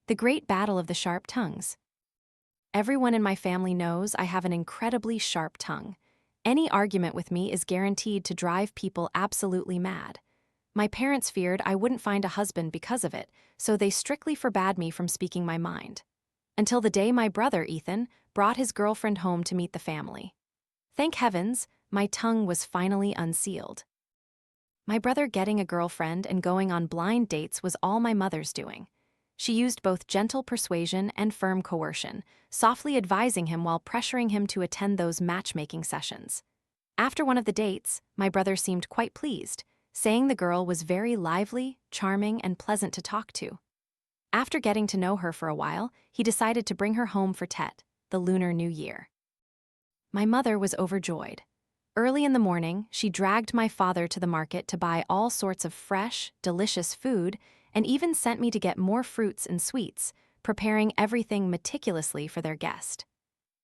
The great battle of the sharp tongues. Everyone in my family knows I have an incredibly sharp tongue. Any argument with me is guaranteed to drive people absolutely mad. My parents feared I wouldn't find a husband because of it, so they strictly forbade me from speaking my mind. Until the day my brother, Ethan, brought his girlfriend home to meet the family. Thank heavens, my tongue was finally unsealed. My brother getting a girlfriend and going on blind dates was all my mother's doing. She used both gentle persuasion and firm coercion, softly advising him while pressuring him to attend those matchmaking sessions. After one of the dates, my brother seemed quite pleased, saying the girl was very lively, charming, and pleasant to talk to. After getting to know her for a while, he decided to bring her home for Tet, the Lunar New Year. My mother was overjoyed. Early in the morning, she dragged my father to the market to buy all sorts of fresh, delicious food, and even sent me to get more fruits and sweets, preparing everything meticulously for their guest.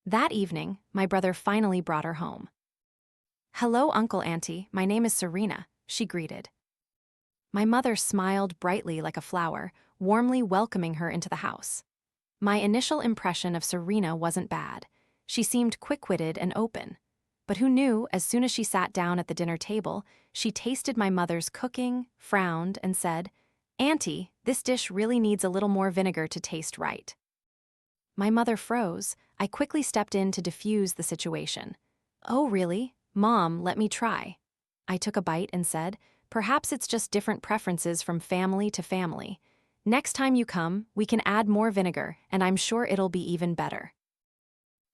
That evening, my brother finally brought her home. "Hello, Uncle Auntie, my name is Serena," she greeted. My mother smiled brightly like a flower, warmly welcoming her into the house. My initial impression of Serena wasn't bad. She seemed quick-witted and open. But who knew, as soon as she sat down at the dinner table, she tasted my mother's cooking, frowned, and said, "Auntie, this dish really needs a little more vinegar to taste right." My mother froze. I quickly stepped in to diffuse the situation. "Oh, really? Mom, let me try." I took a bite and said, "Perhaps it's just different preferences from family to family. Next time you come, we can add more vinegar, and I'm sure it'll be even better."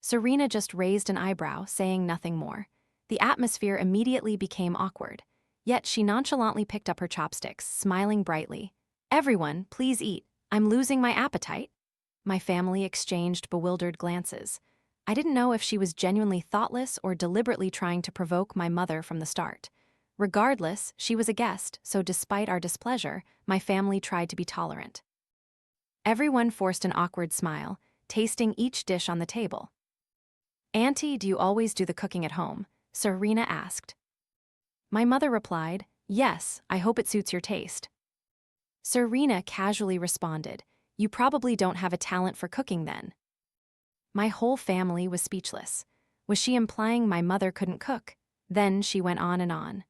Serena just raised an eyebrow, saying nothing more. The atmosphere immediately became awkward. Yet she nonchalantly picked up her chopsticks, smiling brightly. "Everyone, please eat. I'm losing my appetite." My family exchanged bewildered glances. I didn't know if she was genuinely thoughtless or deliberately trying to provoke my mother from the start. Regardless, she was a guest, so despite our displeasure, my family tried to be tolerant. Everyone forced an awkward smile, tasting each dish on the table. "Auntie, do you always do the cooking at home?" Serena asked. My mother replied, "Yes, I hope it suits your taste." Serena casually responded, "You probably don't have a talent for cooking then." My whole family was speechless. Was she implying my mother couldn't cook? Then she went on and on.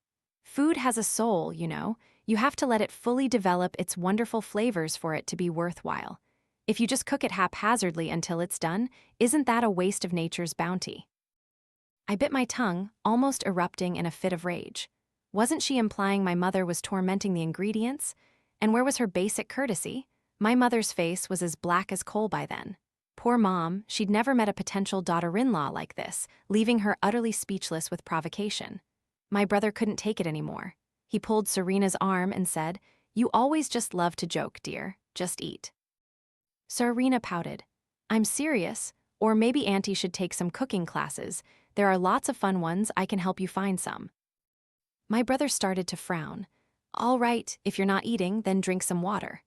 "Food has a soul, you know. You have to let it fully develop its wonderful flavors for it to be worthwhile. If you just cook it haphazardly until it's done, isn't that a waste of nature's bounty?" I bit my tongue, almost erupting in a fit of rage. Wasn't she implying my mother was tormenting the ingredients? And where was her basic courtesy? My mother's face was as black as coal by then. Poor Mom, she'd never met a potential daughter-in-law like this, leaving her utterly speechless with provocation. My brother couldn't take it anymore. He pulled Serena's arm and said, "You always just love to joke, dear. Just eat." Serena pouted. "I'm serious, or maybe Auntie should take some cooking classes. There are lots of fun ones, I can help you find some." My brother started to frown. "All right, if you're not eating, then drink some water."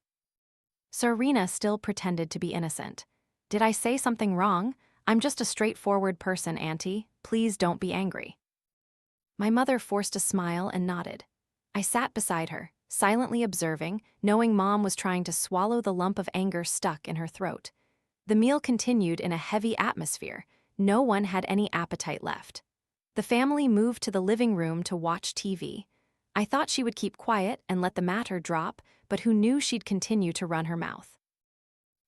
Serena still pretended to be innocent. "Did I say something wrong? I'm just a straightforward person, Auntie. Please don't be angry." My mother forced a smile and nodded. I sat beside her, silently observing, knowing Mom was trying to swallow the lump of anger stuck in her throat. The meal continued in a heavy atmosphere. No one had any appetite left. The family moved to the living room to watch TV. I thought she would keep quiet and let the matter drop, but who knew she'd continue to run her mouth.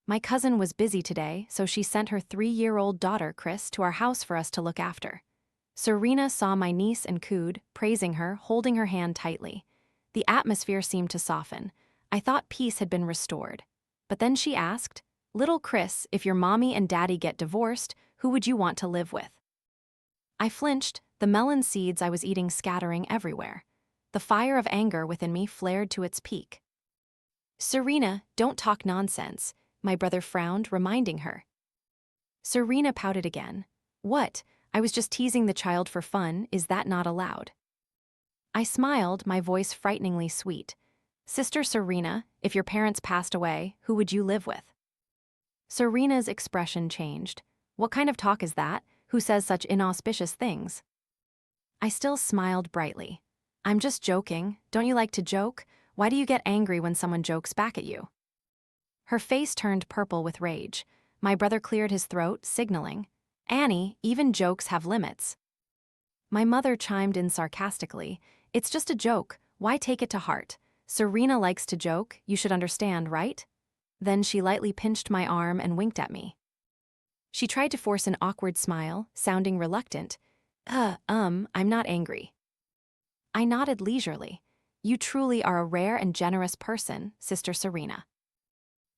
My cousin was busy today, so she sent her 3-year-old daughter, Chris, to our house for us to look after. Serena saw my niece and cooed, praising her, holding her hand tightly. The atmosphere seemed to soften. I thought peace had been restored. But then she asked, "Little Chris, if your mommy and daddy get divorced, who would you want to live with?" I flinched, the melon seeds I was eating scattering everywhere. The fire of anger within me flared to its peak. "Serena, don't talk nonsense," my brother frowned, reminding her. Serena pouted again. "What? I was just teasing the child for fun, is that not allowed?" I smiled, my voice frighteningly sweet. "Sister Serena, if your parents passed away, who would you live with?" Serena's expression changed. "What kind of talk is that? Who says such inauspicious things?" I still smiled brightly. "I'm just joking. Don't you like to joke? Why do you get angry when someone jokes back at you?" Her face turned purple with rage. My brother cleared his throat, signaling, "Annie, even jokes have limits." My mother chimed in sarcastically, "It's just a joke, why take it to heart? Serena likes to joke, you should understand, right?" Then she lightly pinched my arm and winked at me. She tried to force an awkward smile, sounding reluctant. I'm not angry." I nodded leisurely. "You truly are a rare and generous person, Sister Serena."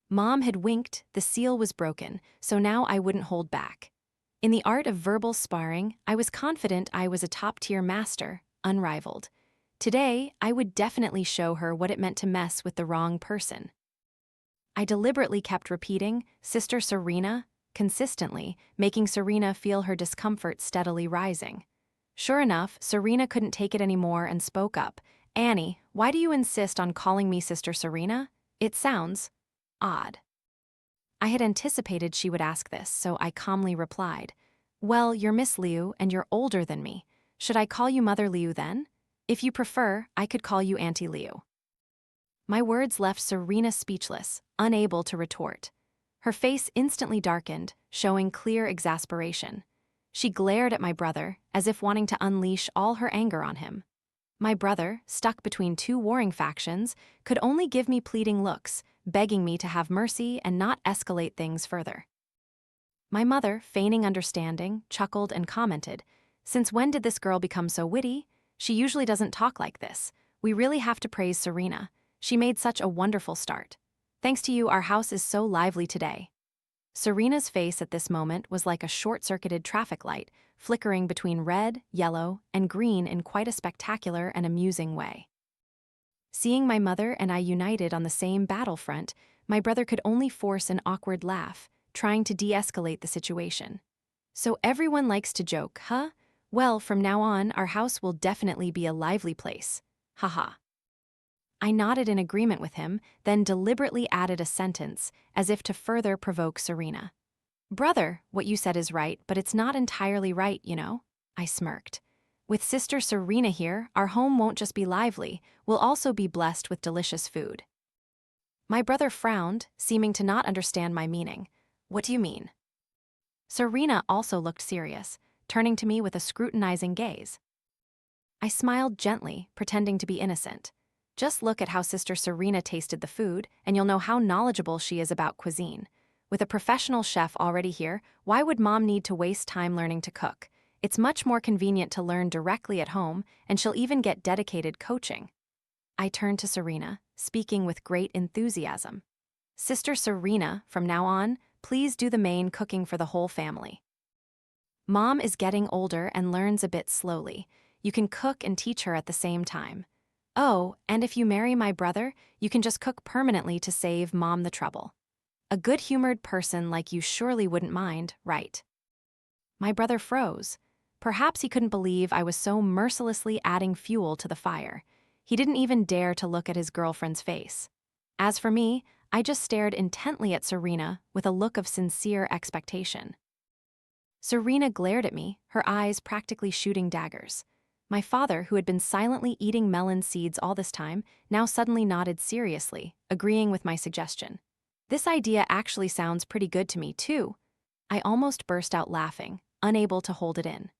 Mom had winked, the seal was broken, so now I wouldn't hold back. In the art of verbal sparring, I was confident I was a top-tier master, unrivaled. Today, I would definitely show her what it meant to mess with the wrong person. I deliberately kept repeating, "Sister Serena," consistently, making Serena feel her discomfort steadily rising. Sure enough, Serena couldn't take it anymore and spoke up. "Annie, why do you insist on calling me Sister Serena? It sounds odd." I had anticipated she would ask this, so I calmly replied, "Well, you're Miss Liu and you're older than me. Should I call you Mother Liu then? If you prefer, I could call you Auntie Liu." My words left Serena speechless, unable to retort. Her face instantly darkened, showing clear exasperation. She glared at my brother, as if wanting to unleash all her anger on him. My brother, stuck between two warring factions, could only give me pleading looks, begging me to have mercy and not escalate things further. My mother, feigning understanding, chuckled and commented, "Since when did this girl become so witty? She usually doesn't talk like this. We really have to praise Serena. She made such a wonderful start. Thanks to you, our house is so lively today." Serena's face at this moment was like a short-circuited traffic light, flickering between red, yellow, and green in quite a spectacular and amusing way. Seeing my mother and I united on the same battlefront, my brother could only force an awkward laugh, trying to de-escalate the situation. "So everyone likes to joke, huh? Well, from now on, our house will definitely be a lively place. Haha." I nodded in agreement with him, then deliberately added a sentence, as if to further provoke Serena. "Brother, what you said is right, but it's not entirely right, you know?" I smirked. "With Sister Serena here, our home won't just be lively, we'll also be blessed with delicious food." My brother frowned, seeming to not understand my meaning. "What do you mean?" Serena also looked serious, turning to me with a scrutinizing gaze. I smiled gently, pretending to be innocent. "Just look at how Sister Serena tasted the food, and you'll know how knowledgeable she is about cuisine. With a professional chef already here, why would Mom need to waste time learning to cook? It's much more convenient to learn directly at home, and she'll even get dedicated coaching." I turned to Serena, speaking with great enthusiasm. "Sister Serena, from now on, please do the main cooking for the whole family. Mom is getting older and learns a bit slowly. You can cook and teach her at the same time. Oh, and if you marry my brother, you can just cook permanently to save Mom the trouble. A good-humored person like you surely wouldn't mind, right?" My brother froze. Perhaps he couldn't believe I was so mercilessly adding fuel to the fire. He didn't even dare to look at his girlfriend's face. As for me, I just stared intently at Serena with a look of sincere expectation. Serena glared at me, her eyes practically shooting daggers. My father, who had been silently eating melon seeds all this time, now suddenly nodded seriously, agreeing with my suggestion. "This idea actually sounds pretty good to me, too." I almost burst out laughing, unable to hold it in.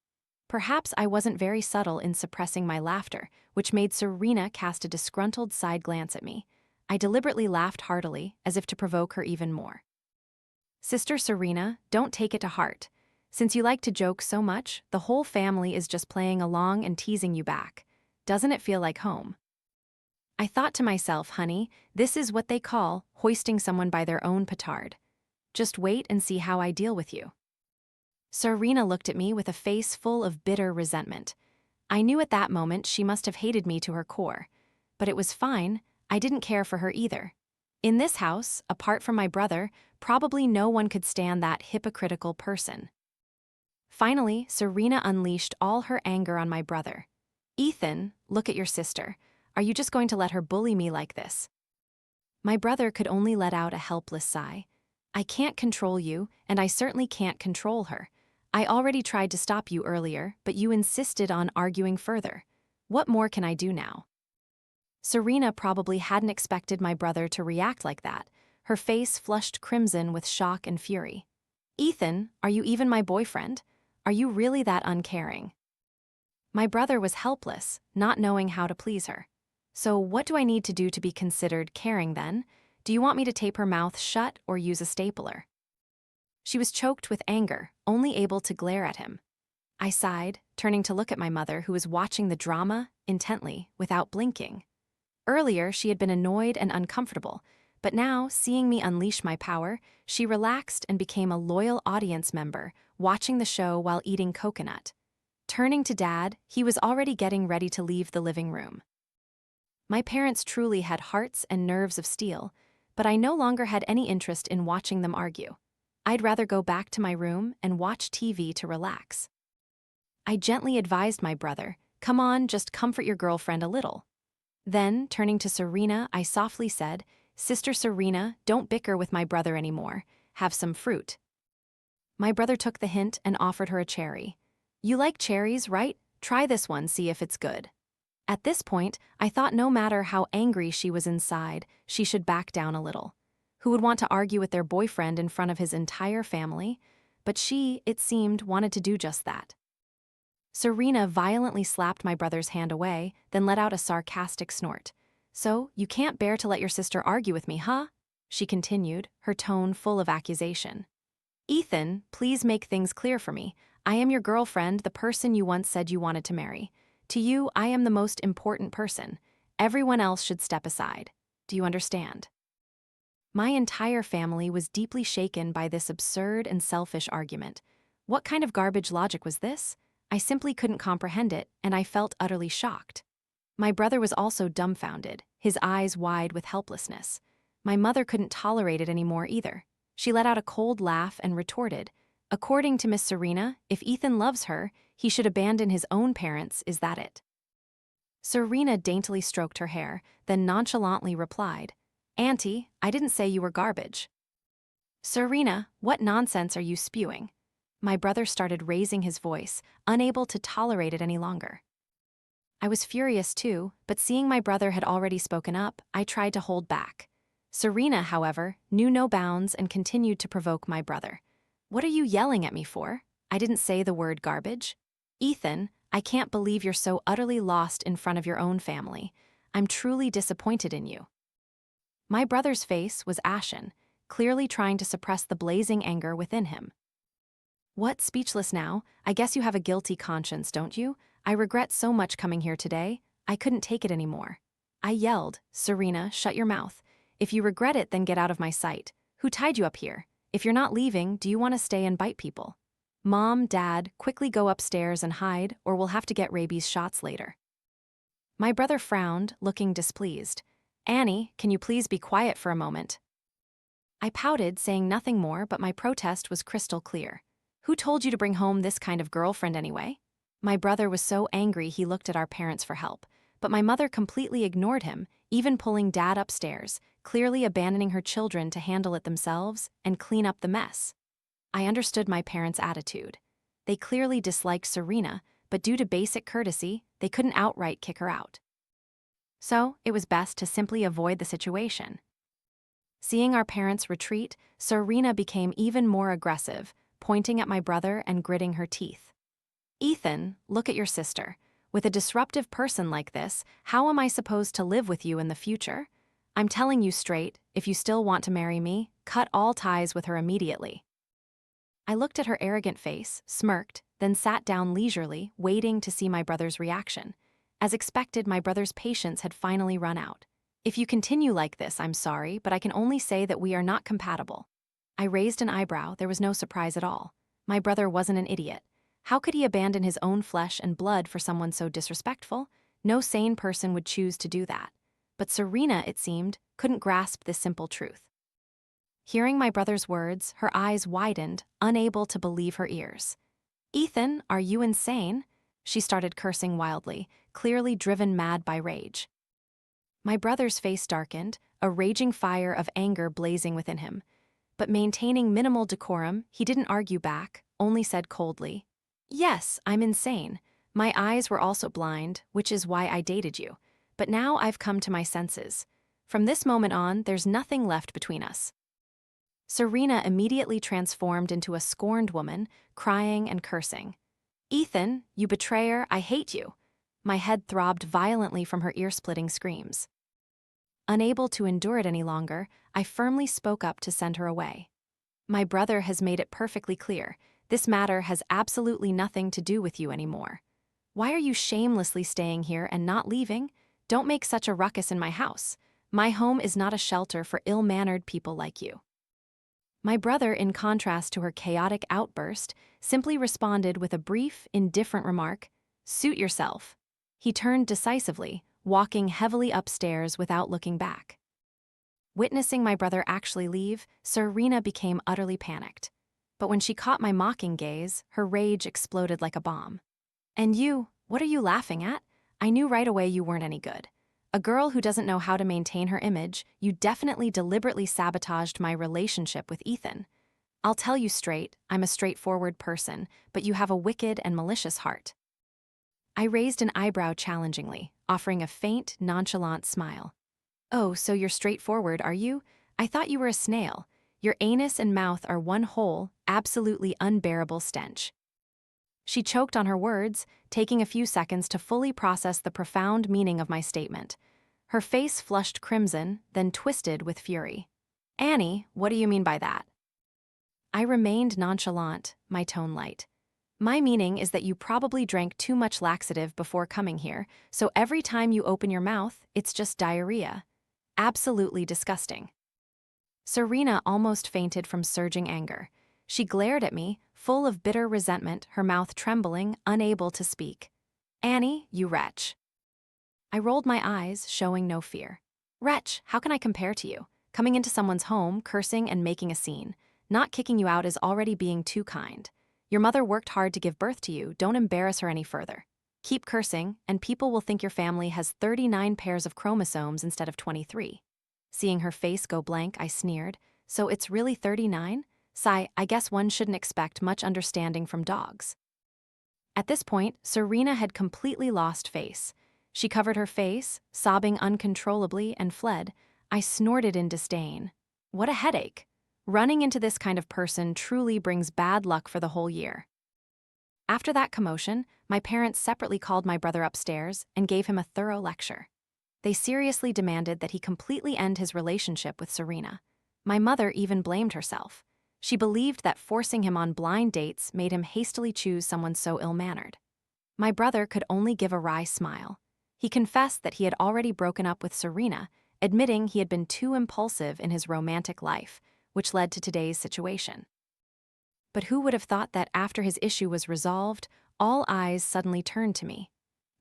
Perhaps I wasn't very subtle in suppressing my laughter, which made Serena cast a disgruntled side glance at me. I deliberately laughed heartily, as if to provoke her even more. "Sister Serena, don't take it to heart. Since you like to joke so much, the whole family is just playing along and teasing you back. Doesn't it feel like home?" I thought to myself, honey, this is what they call hoisting someone by their own petard. Just wait and see how I deal with you. Serena looked at me with a face full of bitter resentment. I knew at that moment she must have hated me to her core. But it was fine, I didn't care for her either. In this house, apart from my brother, probably no one could stand that hypocritical person. Finally, Serena unleashed all her anger on my brother. "Ethan, look at your sister. Are you just going to let her bully me like this?" My brother could only let out a helpless sigh. "I can't control you, and I certainly can't control her. I already tried to stop you earlier, but you insisted on arguing further. What more can I do now?" Serena probably hadn't expected my brother to react like that. her face flushed crimson with shock and fury. "Ethan, are you even my boyfriend? Are you really that uncaring?" My brother was helpless, not knowing how to please her. "So what do I need to do to be considered caring then? Do you want me to tape her mouth shut or use a stapler?" She was choked with anger, only able to glare at him. I sighed, turning to look at my mother, who was watching the drama intently, without blinking. Earlier, she had been annoyed and uncomfortable, but now, seeing me unleash my power, she relaxed and became a loyal audience member, watching the show while eating coconut. Turning to Dad, he was already getting ready to leave the living room. My parents truly had hearts and nerves of steel, but I no longer had any interest in watching them argue. I'd rather go back to my room and watch TV to relax. I gently advised my brother, "Come on, just comfort your girlfriend a little." Then, turning to Serena, I softly said, "Sister Serena, don't bicker with my brother anymore. Have some fruit." My brother took the hint and offered her a cherry. "You like cherries, right? Try this one, see if it's good." At this point, I thought no matter how angry she was inside, she should back down a little. Who would want to argue with their boyfriend in front of his entire family? But she, it seemed, wanted to do just that. Serena violently slapped my brother's hand away, then let out a sarcastic snort. "So, you can't bear to let your sister argue with me, huh?" she continued, her tone full of accusation. "Ethan, please make things clear for me. I am your girlfriend, the person you once said you wanted to marry. To you, I am the most important person. Everyone else should step aside. Do you understand?" My entire family was deeply shaken by this absurd and selfish argument. What kind of garbage logic was this? I simply couldn't comprehend it, and I felt utterly shocked. My brother was also dumbfounded, his eyes wide with helplessness. My mother couldn't tolerate it anymore either. She let out a cold laugh and retorted, "According to Miss Serena, if Ethan loves her, he should abandon his own parents, is that it?" Serena daintily stroked her hair, then nonchalantly replied, "Auntie, I didn't say you were garbage." "Serena, what nonsense are you spewing?" My brother started raising his voice, unable to tolerate it any longer. I was furious too, but seeing my brother had already spoken up, I tried to hold back. Serena, however, knew no bounds and continued to provoke my brother. "What are you yelling at me for? I didn't say the word garbage." "Ethan, I can't believe you're so utterly lost in front of your own family. I'm truly disappointed in you." My brother's face was ashen, clearly trying to suppress the blazing anger within him. "What, speechless now? I guess you have a guilty conscience, don't you? I regret so much coming here today. I couldn't take it anymore." I yelled, "Serena, shut your mouth. If you regret it, then get out of my sight. Who tied you up here? If you're not leaving, do you want to stay and bite people? Mom, Dad, quickly go upstairs and hide, or we'll have to get rabies shots later." My brother frowned, looking displeased. "Annie, can you please be quiet for a moment?" I pouted, saying nothing more, but my protest was crystal clear. "Who told you to bring home this kind of girlfriend anyway?" My brother was so angry he looked at our parents for help, but my mother completely ignored him, even pulling Dad upstairs, clearly abandoning her children to handle it themselves and clean up the mess. I understood my parents' attitude. They clearly disliked Serena, but due to basic courtesy, they couldn't outright kick her out. So, it was best to simply avoid the situation. Seeing our parents retreat, Serena became even more aggressive, pointing at my brother and gritting her teeth. "Ethan, look at your sister. With a disruptive person like this, how am I supposed to live with you in the future? I'm telling you straight, if you still want to marry me, cut all ties with her immediately." I looked at her arrogant face, smirked, then sat down leisurely, waiting to see my brother's reaction. As expected, my brother's patience had finally run out. "If you continue like this, I'm sorry, but I can only say that we are not compatible." I raised an eyebrow. There was no surprise at all. My brother wasn't an idiot. How could he abandon his own flesh and blood for someone so disrespectful? No sane person would choose to do that. But Serena, it seemed, couldn't grasp this simple truth. Hearing my brother's words, her eyes widened, unable to believe her ears. "Ethan, are you insane?" She started cursing wildly, clearly driven mad by rage. My brother's face darkened, a raging fire of anger blazing within him. But maintaining minimal decorum, he didn't argue back, only said coldly, "Yes, I'm insane. My eyes were also blind, which is why I dated you. But now I've come to my senses. From this moment on, there's nothing left between us. Serena immediately transformed into a scorned woman, crying and cursing. "Ethan, you betrayer, I hate you." My head throbbed violently from her ear-splitting screams. Unable to endure it any longer, I firmly spoke up to send her away. "My brother has made it perfectly clear. This matter has absolutely nothing to do with you anymore. Why are you shamelessly staying here and not leaving? Don't make such a ruckus in my house. My home is not a shelter for ill-mannered people like you." My brother, in contrast to her chaotic outburst, simply responded with a brief, indifferent remark, "Suit yourself." He turned decisively, walking heavily upstairs without looking back. Witnessing my brother actually leave, Serena became utterly panicked. But when she caught my mocking gaze, her rage exploded like a bomb. "And you, what are you laughing at? I knew right away you weren't any good. A girl who doesn't know how to maintain her image, you definitely deliberately sabotaged my relationship with Ethan. I'll tell you straight, I'm a straightforward person, but you have a wicked and malicious heart." I raised an eyebrow challengingly, offering a faint, nonchalant smile. "Oh, so you're straightforward, are you? I thought you were a snail. Your anus and mouth are one whole, absolutely unbearable stench." She choked on her words, taking a few seconds to fully process the profound meaning of my statement. Her face flushed crimson, then twisted with fury. "Annie, what do you mean by that?" I remained nonchalant, my tone light. "My meaning is that you probably drank too much laxative before coming here, so every time you open your mouth, it's just diarrhea. Absolutely disgusting." Serena almost fainted from surging anger. She glared at me, full of bitter resentment, her mouth trembling, unable to speak. "Annie, you wretch." I rolled my eyes, showing no fear. "Wretch, how can I compare to you? Coming into someone's home, cursing and making a scene. Not kicking you out is already being too kind. Your mother worked hard to give birth to you, don't embarrass her any further. Keep cursing, and people will think your family has 39 pairs of chromosomes instead of 23. Seeing her face go blank, I sneered. "So it's really 39? Sigh, I guess one shouldn't expect much understanding from dogs." At this point, Serena had completely lost face. She covered her face, sobbing uncontrollably, and fled. I snorted in disdain. What a headache. Running into this kind of person truly brings bad luck for the whole year. After that commotion, my parents separately called my brother upstairs and gave him a thorough lecture. They seriously demanded that he completely end his relationship with Serena. My mother even blamed herself. She believed that forcing him on blind dates made him hastily choose someone so ill-mannered. My brother could only give a wry smile. He confessed that he had already broken up with Serena, admitting he had been too impulsive in his romantic life, which led to today's situation. But who would have thought that after his issue was resolved, all eyes suddenly turned to me?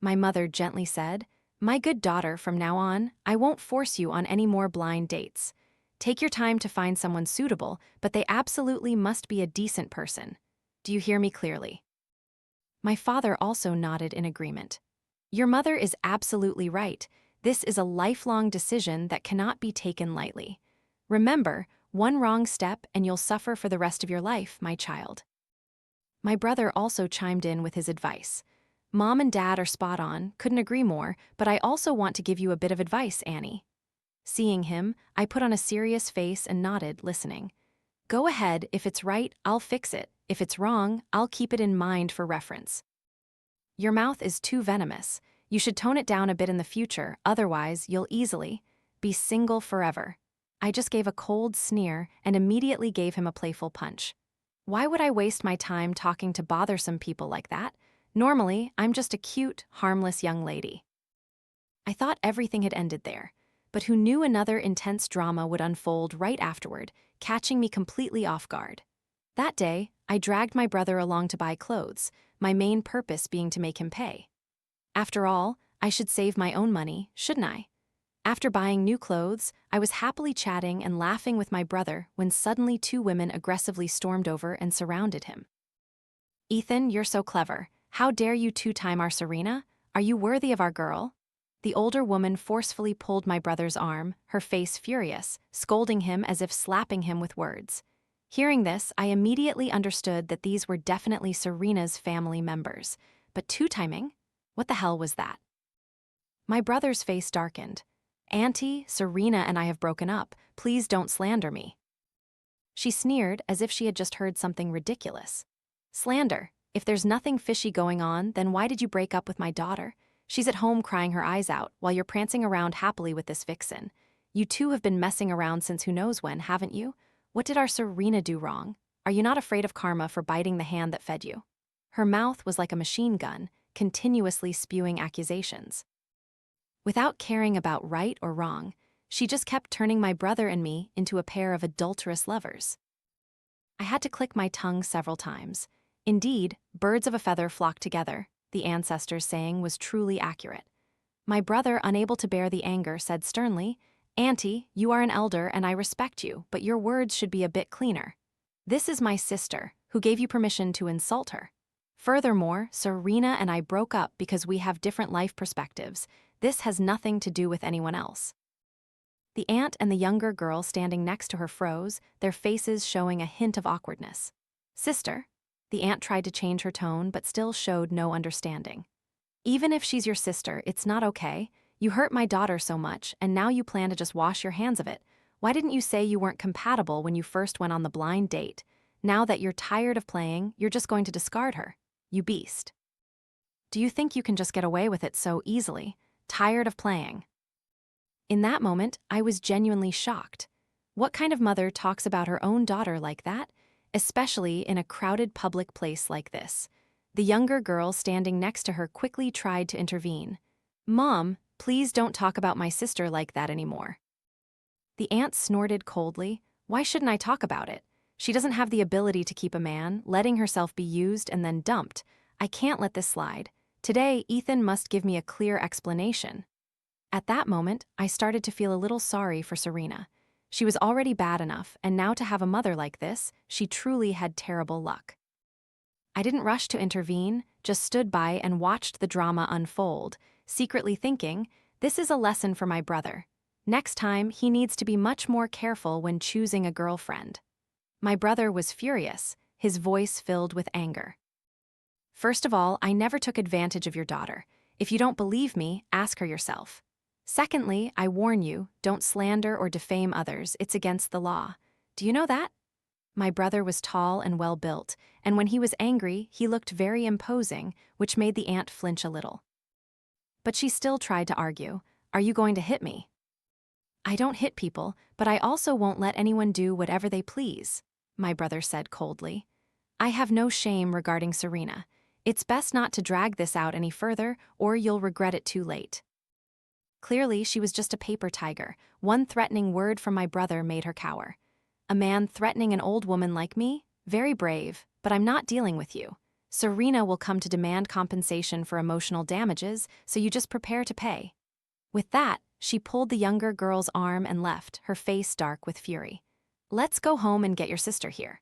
My mother gently said, "My good daughter, from now on, I won't force you on any more blind dates. Take your time to find someone suitable, but they absolutely must be a decent person. Do you hear me clearly?" My father also nodded in agreement. "Your mother is absolutely right. This is a lifelong decision that cannot be taken lightly. Remember, one wrong step and you'll suffer for the rest of your life, my child." My brother also chimed in with his advice. "Mom and Dad are spot on, couldn't agree more, but I also want to give you a bit of advice, Annie." Seeing him, I put on a serious face and nodded, listening. "Go ahead, if it's right, I'll fix it. If it's wrong, I'll keep it in mind for reference." "Your mouth is too venomous. You should tone it down a bit in the future, otherwise you'll easily be single forever." I just gave a cold sneer and immediately gave him a playful punch. Why would I waste my time talking to bothersome people like that? Normally, I'm just a cute, harmless young lady. I thought everything had ended there, but who knew another intense drama would unfold right afterward, catching me completely off guard. That day, I dragged my brother along to buy clothes, my main purpose being to make him pay. After all, I should save my own money, shouldn't I? After buying new clothes, I was happily chatting and laughing with my brother when suddenly two women aggressively stormed over and surrounded him. "Ethan, you're so clever. How dare you two-time our Serena? Are you worthy of our girl?" The older woman forcefully pulled my brother's arm, her face furious, scolding him as if slapping him with words. Hearing this, I immediately understood that these were definitely Serena's family members. But two-timing? What the hell was that? My brother's face darkened. "Auntie, Serena and I have broken up. Please don't slander me." She sneered as if she had just heard something ridiculous. Slander. If there's nothing fishy going on, then why did you break up with my daughter? She's at home crying her eyes out while you're prancing around happily with this vixen. You two have been messing around since who knows when, haven't you? What did our Serena do wrong? Are you not afraid of karma for biting the hand that fed you? Her mouth was like a machine gun, continuously spewing accusations. Without caring about right or wrong, she just kept turning my brother and me into a pair of adulterous lovers. I had to click my tongue several times. Indeed, birds of a feather flock together, the ancestors' saying was truly accurate. My brother, unable to bear the anger, said sternly, "Auntie, you are an elder and I respect you, but your words should be a bit cleaner. This is my sister, who gave you permission to insult her. Furthermore, Serena and I broke up because we have different life perspectives. This has nothing to do with anyone else." The aunt and the younger girl standing next to her froze, their faces showing a hint of awkwardness. "Sister?" The aunt tried to change her tone but still showed no understanding. "Even if she's your sister, it's not okay. You hurt my daughter so much, and now you plan to just wash your hands of it. Why didn't you say you weren't compatible when you first went on the blind date? Now that you're tired of playing, you're just going to discard her. You beast. Do you think you can just get away with it so easily? Tired of playing?" In that moment, I was genuinely shocked. What kind of mother talks about her own daughter like that, especially in a crowded public place like this? The younger girl standing next to her quickly tried to intervene. "Mom, please don't talk about my sister like that anymore." The aunt snorted coldly. "Why shouldn't I talk about it? She doesn't have the ability to keep a man, letting herself be used and then dumped. I can't let this slide. Today, Ethan must give me a clear explanation." At that moment, I started to feel a little sorry for Serena. She was already bad enough, and now to have a mother like this, she truly had terrible luck. I didn't rush to intervene, just stood by and watched the drama unfold, secretly thinking, this is a lesson for my brother. Next time, he needs to be much more careful when choosing a girlfriend. My brother was furious, his voice filled with anger. "First of all, I never took advantage of your daughter. If you don't believe me, ask her yourself. Secondly, I warn you, don't slander or defame others, it's against the law. Do you know that?" My brother was tall and well-built, and when he was angry, he looked very imposing, which made the aunt flinch a little. But she still tried to argue, "Are you going to hit me?" "I don't hit people, but I also won't let anyone do whatever they please," my brother said coldly. "I have no shame regarding Serena. It's best not to drag this out any further, or you'll regret it too late." Clearly, she was just a paper tiger. One threatening word from my brother made her cower. "A man threatening an old woman like me? Very brave, but I'm not dealing with you. Serena will come to demand compensation for emotional damages, so you just prepare to pay." With that, she pulled the younger girl's arm and left, her face dark with fury. "Let's go home and get your sister here."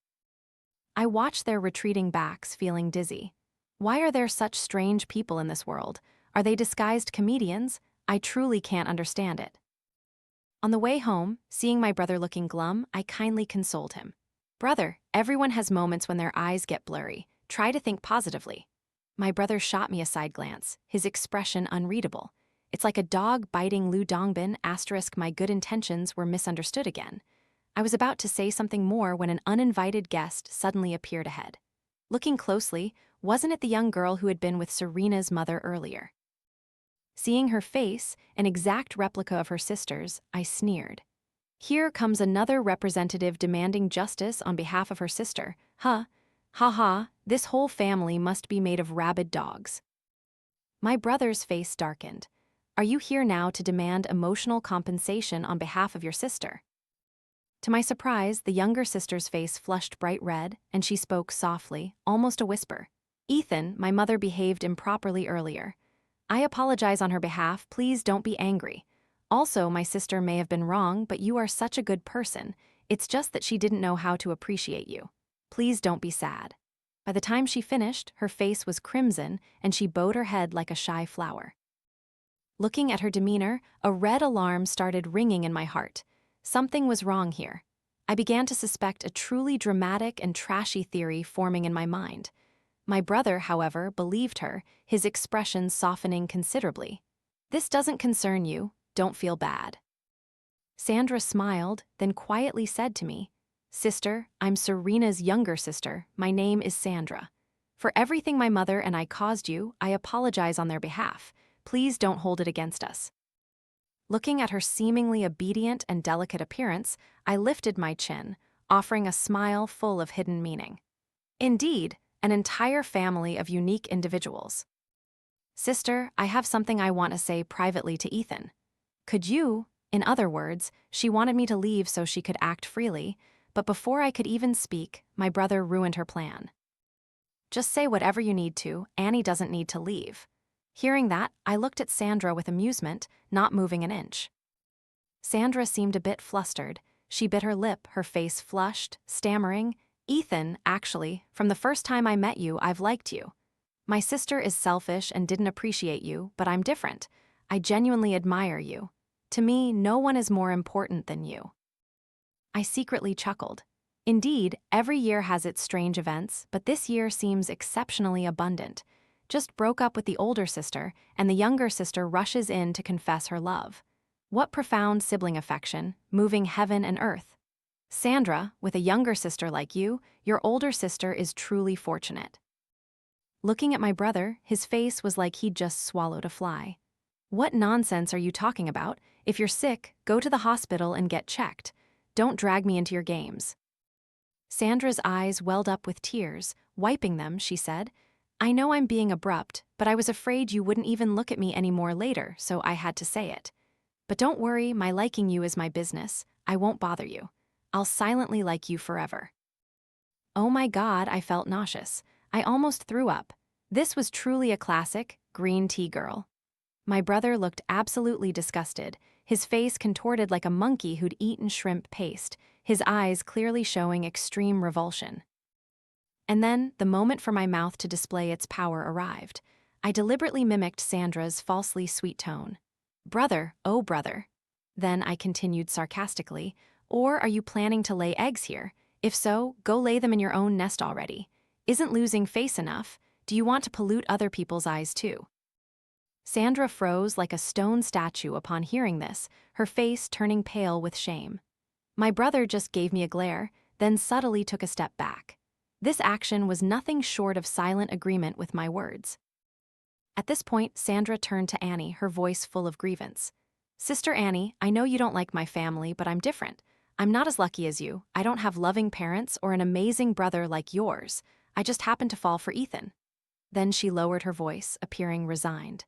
I watched their retreating backs, feeling dizzy. Why are there such strange people in this world? Are they disguised comedians? I truly can't understand it. On the way home, seeing my brother looking glum, I kindly consoled him. "Brother, everyone has moments when their eyes get blurry. Try to think positively." My brother shot me a side glance, his expression unreadable. It's like a dog biting Lu Dongbin, * my good intentions were misunderstood again. I was about to say something more when an uninvited guest suddenly appeared ahead. Looking closely, wasn't it the young girl who had been with Serena's mother earlier? Seeing her face, an exact replica of her sister's, I sneered. Here comes another representative demanding justice on behalf of her sister. Ha ha, this whole family must be made of rabid dogs. My brother's face darkened. "Are you here now to demand emotional compensation on behalf of your sister?" To my surprise, the younger sister's face flushed bright red, and she spoke softly, almost a whisper. "Ethan, my mother behaved improperly earlier. I apologize on her behalf, please don't be angry. Also, my sister may have been wrong, but you are such a good person. It's just that she didn't know how to appreciate you. Please don't be sad." By the time she finished, her face was crimson, and she bowed her head like a shy flower. Looking at her demeanor, a red alarm started ringing in my heart. Something was wrong here. I began to suspect a truly dramatic and trashy theory forming in my mind. My brother, however, believed her, his expression softening considerably. "This doesn't concern you, don't feel bad." Sandra smiled, then quietly said to me, Sister, I'm Serena's younger sister. My name is Sandra. For everything my mother and I caused you, I apologize on their behalf. Please don't hold it against us. Looking at her seemingly obedient and delicate appearance, I lifted my chin, offering a smile full of hidden meaning. Indeed, an entire family of unique individuals. Sister, I have something I want to say privately to Ethan. Could you, in other words, she wanted me to leave so she could act freely, but before I could even speak, my brother ruined her plan. Just say whatever you need to, Annie doesn't need to leave. Hearing that, I looked at Sandra with amusement, not moving an inch. Sandra seemed a bit flustered. She bit her lip, her face flushed, stammering, Ethan, actually, from the first time I met you, I've liked you. My sister is selfish and didn't appreciate you, but I'm different. I genuinely admire you. To me, no one is more important than you. I secretly chuckled. Indeed, every year has its strange events, but this year seems exceptionally abundant. Just broke up with the older sister, and the younger sister rushes in to confess her love. What profound sibling affection, moving heaven and earth. Sandra, with a younger sister like you, your older sister is truly fortunate. Looking at my brother, his face was like he'd just swallowed a fly. What nonsense are you talking about? If you're sick, go to the hospital and get checked. Don't drag me into your games. Sandra's eyes welled up with tears. Wiping them, she said, I know I'm being abrupt, but I was afraid you wouldn't even look at me anymore later, so I had to say it. But don't worry, my liking you is my business. I won't bother you. I'll silently like you forever. Oh my God, I felt nauseous. I almost threw up. This was truly a classic, green tea girl. My brother looked absolutely disgusted, his face contorted like a monkey who'd eaten shrimp paste, his eyes clearly showing extreme revulsion. And then, the moment for my mouth to display its power arrived. I deliberately mimicked Sandra's falsely sweet tone. Brother, oh brother. Then I continued sarcastically, or are you planning to lay eggs here? If so, go lay them in your own nest already. Isn't losing face enough? Do you want to pollute other people's eyes too? Sandra froze like a stone statue upon hearing this, her face turning pale with shame. My brother just gave me a glare, then subtly took a step back. This action was nothing short of silent agreement with my words. At this point, Sandra turned to Annie, her voice full of grievance. Sister Annie, I know you don't like my family, but I'm different. I'm not as lucky as you. I don't have loving parents or an amazing brother like yours. I just happened to fall for Ethan. Then she lowered her voice, appearing resigned.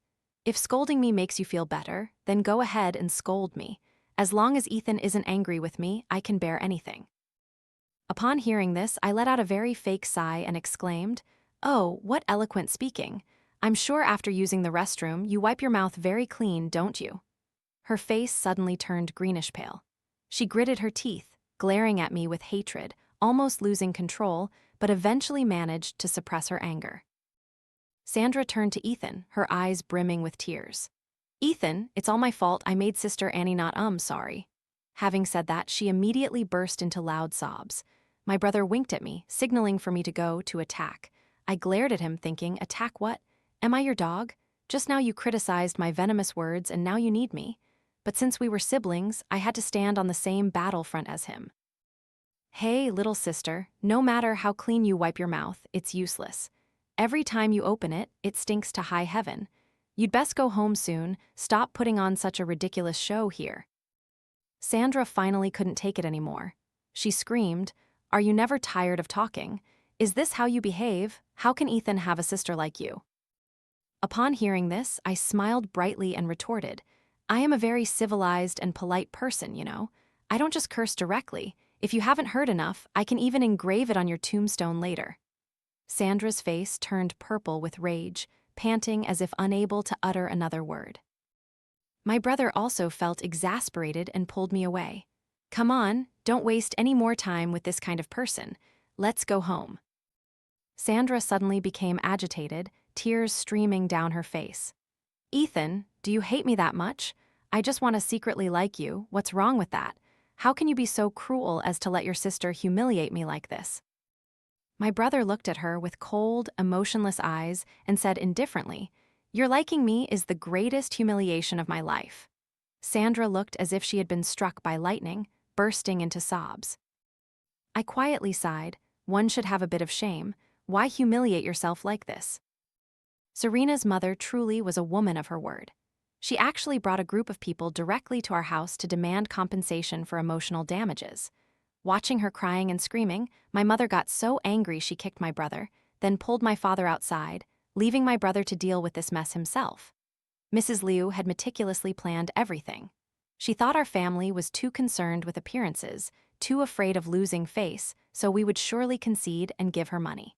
If scolding me makes you feel better, then go ahead and scold me. As long as Ethan isn't angry with me, I can bear anything. Upon hearing this, I let out a very fake sigh and exclaimed, Oh, what eloquent speaking. I'm sure after using the restroom, you wipe your mouth very clean, don't you? Her face suddenly turned greenish pale. She gritted her teeth, glaring at me with hatred, almost losing control, but eventually managed to suppress her anger. Sandra turned to Ethan, her eyes brimming with tears. Ethan, it's all my fault. I made Sister Annie not sorry. Having said that, she immediately burst into loud sobs. My brother winked at me, signaling for me to go to attack. I glared at him thinking, attack what? Am I your dog? Just now you criticized my venomous words and now you need me. But since we were siblings, I had to stand on the same battlefront as him. Hey, little sister, no matter how clean you wipe your mouth, it's useless. Every time you open it, it stinks to high heaven. You'd best go home soon. Stop putting on such a ridiculous show here. Sandra finally couldn't take it anymore. She screamed, Are you never tired of talking? Is this how you behave? How can Ethan have a sister like you? Upon hearing this, I smiled brightly and retorted, I am a very civilized and polite person, you know. I don't just curse directly. If you haven't heard enough, I can even engrave it on your tombstone later. Sandra's face turned purple with rage, panting as if unable to utter another word. My brother also felt exasperated and pulled me away. Come on, don't waste any more time with this kind of person. Let's go home. Sandra suddenly became agitated, tears streaming down her face. Ethan, do you hate me that much? I just want to secretly like you. What's wrong with that? How can you be so cruel as to let your sister humiliate me like this? My brother looked at her with cold, emotionless eyes and said indifferently, Your liking me is the greatest humiliation of my life. Sandra looked as if she had been struck by lightning, bursting into sobs. I quietly sighed. One should have a bit of shame. Why humiliate yourself like this? Serena's mother truly was a woman of her word. She actually brought a group of people directly to our house to demand compensation for emotional damages. Watching her crying and screaming, my mother got so angry she kicked my brother, then pulled my father outside, leaving my brother to deal with this mess himself. Mrs. Liu had meticulously planned everything. She thought our family was too concerned with appearances, too afraid of losing face, so we would surely concede and give her money.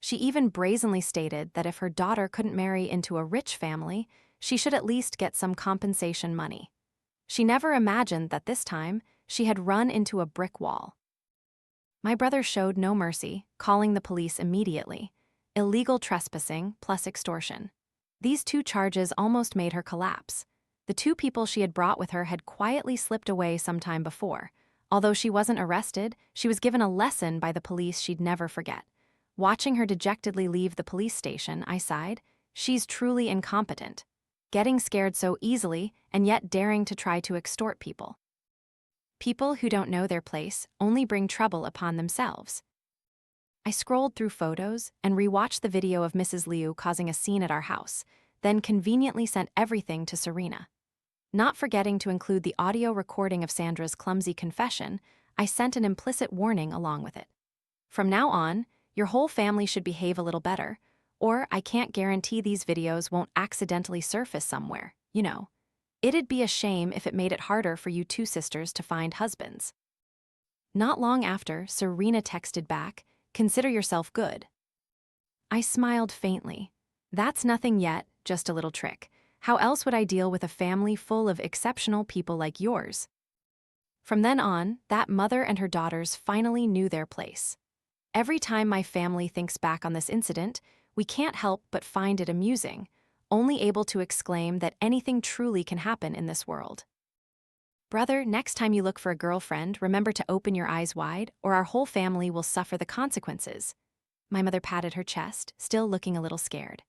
She even brazenly stated that if her daughter couldn't marry into a rich family, she should at least get some compensation money. She never imagined that this time, she had run into a brick wall. My brother showed no mercy, calling the police immediately. Illegal trespassing plus extortion. These two charges almost made her collapse. The two people she had brought with her had quietly slipped away some time before. Although she wasn't arrested, she was given a lesson by the police she'd never forget. Watching her dejectedly leave the police station, I sighed. She's truly incompetent. Getting scared so easily and yet daring to try to extort people. People who don't know their place only bring trouble upon themselves. I scrolled through photos and rewatched the video of Mrs. Liu causing a scene at our house, then conveniently sent everything to Serena. Not forgetting to include the audio recording of Sandra's clumsy confession, I sent an implicit warning along with it. From now on, your whole family should behave a little better, or I can't guarantee these videos won't accidentally surface somewhere, you know. It'd be a shame if it made it harder for you two sisters to find husbands. Not long after, Serena texted back, "Consider yourself good." I smiled faintly. That's nothing yet, just a little trick. How else would I deal with a family full of exceptional people like yours? From then on, that mother and her daughters finally knew their place. Every time my family thinks back on this incident, we can't help but find it amusing, only able to exclaim that anything truly can happen in this world. Brother, next time you look for a girlfriend, remember to open your eyes wide, or our whole family will suffer the consequences. My mother patted her chest, still looking a little scared.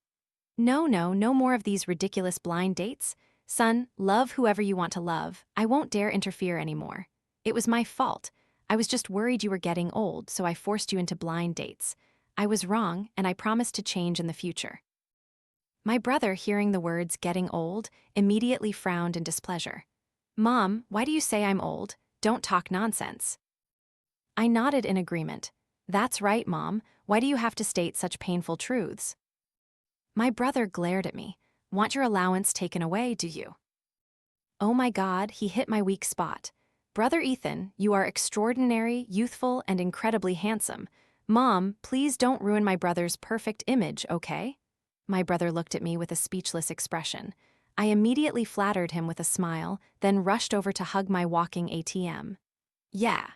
No more of these ridiculous blind dates. Son, love whoever you want to love. I won't dare interfere anymore. It was my fault. I was just worried you were getting old, so I forced you into blind dates. I was wrong, and I promised to change in the future. My brother, hearing the words "getting old," immediately frowned in displeasure. Mom, why do you say I'm old? Don't talk nonsense. I nodded in agreement. That's right, Mom. Why do you have to state such painful truths? My brother glared at me. Want your allowance taken away, do you? Oh my God, he hit my weak spot. Brother Ethan, you are extraordinary, youthful, and incredibly handsome. Mom, please don't ruin my brother's perfect image, okay? My brother looked at me with a speechless expression. I immediately flattered him with a smile, then rushed over to hug my walking ATM. Yeah,